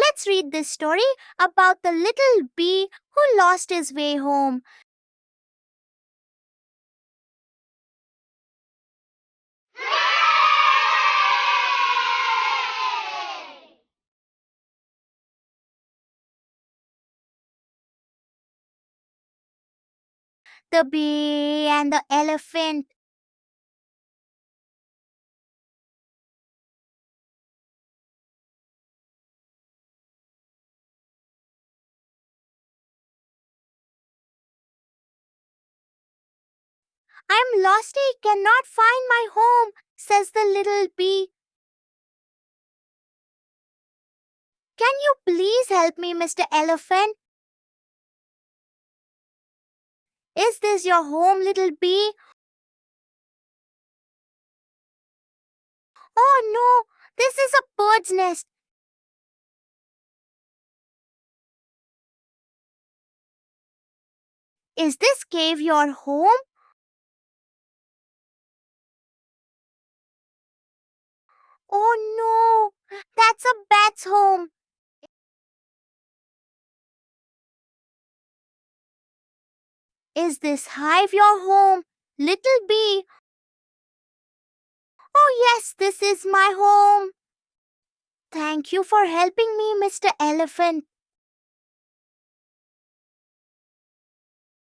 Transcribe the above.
let's read this story about the little bee who lost his way home. The bee and the elephant. I'm lost, I cannot find my home, says the little bee. Can you please help me, Mr. Elephant? Is this your home, little bee? Oh no, this is a bird's nest. Is this cave your home? Oh no, that's a bat's home. Is this hive your home, little bee? Oh yes, this is my home. Thank you for helping me, Mr. Elephant.